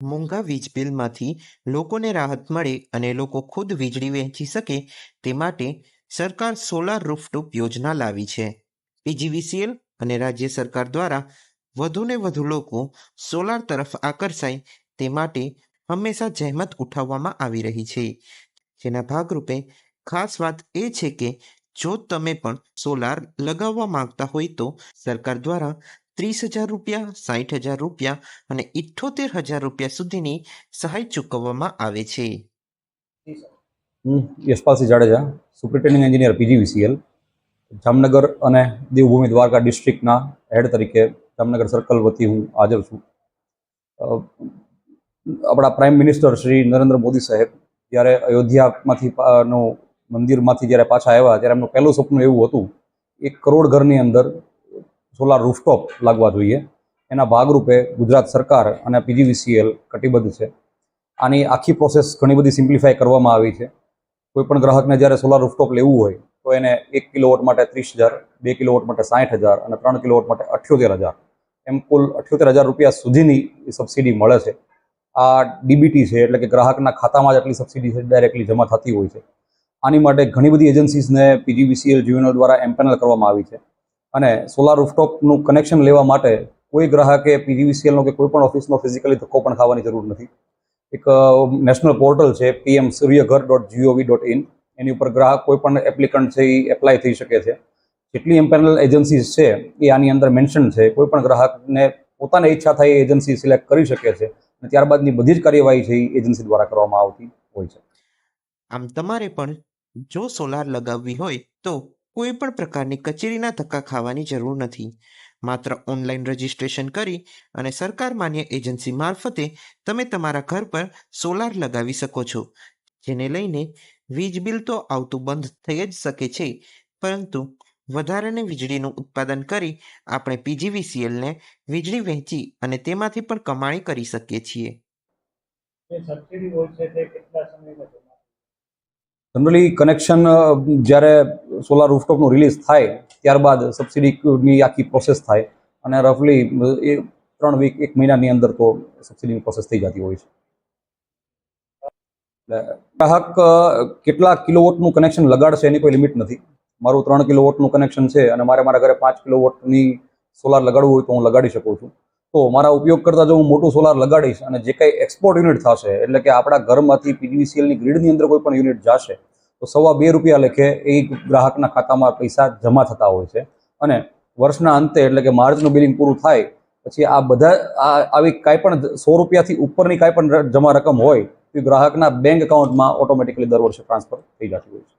મોંઘા વીજ બિલમાંથી લોકોને રાહત મળે અને લોકો ખુદ વીજળી વહેંચી શકે તે માટે સરકાર સોલાર રૂફટોપ યોજના લાવી છે. પીજીવીસીએલ અને રાજ્ય સરકાર દ્વારા વધુને વધુ લોકો સોલાર તરફ આકર્ષાય તે માટે હંમેશા જહેમત ઉઠાવવામાં આવી રહી છે. જેના ભાગરૂપે ખાસ વાત એ છે કે જો તમે પણ સોલાર લગાવવા માંગતા હોય તો સરકાર દ્વારા 30,000 રૂપિયા, 60,000 રૂપિયા અને 78,000 રૂપિયા સુધીની સહાય ચૂકવવામાં આવે છે. હું Yashpalsinh Jadeja, superintending engineer PGVCL, Jamnagar અને દેવભૂમિ દ્વારકા ડિસ્ટ્રિક્ટના હેડ તરીકે જામનગર સર્કલ વતી હું હાજર છું. આપણા પ્રાઇમ મિનિસ્ટર શ્રી નરેન્દ્ર મોદી સાહેબ જ્યારે અયોધ્યામાંથી નું મંદિરમાંથી જ્યારે પાછા આવ્યા ત્યારે એમનું પહેલું સપનું એવું હતું 1 કરોડ ઘરની અંદર સોલાર રૂફટોપ લાગવા જોઈએ. એના ભાગરૂપે ગુજરાત સરકાર અને પીજીવીસીએલ કટિબદ્ધ છે. આની આખી પ્રોસેસ ઘણી બધી સિમ્પ્લિફાઈ કરવામાં આવી છે. કોઈપણ ગ્રાહકને જ્યારે સોલાર રૂફટોપ લેવું હોય તો એને 1 કિલોવોટ માટે 30,000, 2 કિલોવોટ માટે 60,000 અને 3 કિલોવોટ માટે 78,000 એમ કુલ 78,000 રૂપિયા સુધીની સબસિડી મળે છે. આ ડીબીટી છે, એટલે કે ગ્રાહકના ખાતામાં જ આટલી સબસિડી ડાયરેક્ટલી જમા થતી હોય છે. આની માટે ઘણી બધી એજન્સીસને પીજીવીસીએલ જીવીનો દ્વારા એમ્પેનલ કરવામાં આવી છે અને સોલાર રૂફટોપનું કનેક્શન લેવા માટે કોઈ ગ્રાહકે પીજીવીસીએલનો કે કોઈ પણ ઓફિસનો ફિઝિકલી ધક્કો પણ ખાવાની જરૂર નથી. એક નેશનલ પોર્ટલ છે pmsuryaghar.gov.in, એની ઉપર ગ્રાહક કોઈ પણ એપ્લિકન્ટ છે એ એપ્લાય થઈ શકે છે. જેટલી એમ્પેનલ એજન્સીસ છે એ આની અંદર મેન્શન છે. કોઈ પણ ગ્રાહકને પોતાની ઈચ્છા થાય એ એજન્સી સિલેક્ટ કરી શકે છે અને ત્યારબાદની બધી જ કાર્યવાહી છે એ એજન્સી દ્વારા કરવામાં આવતી હોય છે. આમ તમારે પણ જો સોલાર લગાવવી હોય તો કોઈ પણ પ્રકારની કચેરીના ધક્કા ખાવાની જરૂર નથી. માત્ર ઓનલાઈન રજિસ્ટ્રેશન કરી અને સરકાર માન્ય એજન્સી મારફતે તમે તમારા ઘર પર સોલાર લગાવી શકો છો. જેને લઈને વીજ બિલ તો આવતું બંધ થઈ જ શકે છે, પરંતુ વધારાની વીજળીનું ઉત્પાદન કરી આપણે પીજીવીસીએલને વીજળી વહેંચી અને તેમાંથી પણ કમાણી કરી શકીએ છીએ. જનરલી કનેક્શન જ્યારે સોલાર રૂફટોપનું રિલીઝ થાય ત્યારબાદ સબસિડીની આખી પ્રોસેસ થાય અને રફલી 3 વીક 1 મહિનાની અંદર તો સબસિડીની પ્રોસેસ થઈ જતી હોય છે. એટલે ગ્રાહક કેટલા કિલોવોટનું કનેક્શન લગાડશે એની કોઈ લિમિટ નથી. મારું 3 કિલોવોટનું કનેક્શન છે અને મારે મારા ઘરે 5 કિલોવોટની સોલાર લગાડવું હોય તો હું લગાડી શકું છું. તો મારા ઉપયોગ કરતાં જો હું મોટું સોલાર લગાડીશ અને જે કંઈ એક્સપોર્ટ યુનિટ થશે, એટલે કે આપણા ઘરમાંથી પીજીવીસીએલની ગ્રીડની અંદર કોઈ પણ યુનિટ જશે તો ₹2.25 લેખે એ ગ્રાહકના ખાતામાં પૈસા જમા થતા હોય છે. અને વર્ષના અંતે, એટલે કે માર્ચનું બિલિંગ પૂરું થાય પછી આ બધા આવી કાંઈ પણ ₹100થી ઉપરની કાંઈ પણ જમા રકમ હોય તો ગ્રાહકના બેંક એકાઉન્ટમાં ઓટોમેટિકલી દર વર્ષે ટ્રાન્સફર થઈ જતી હોય છે.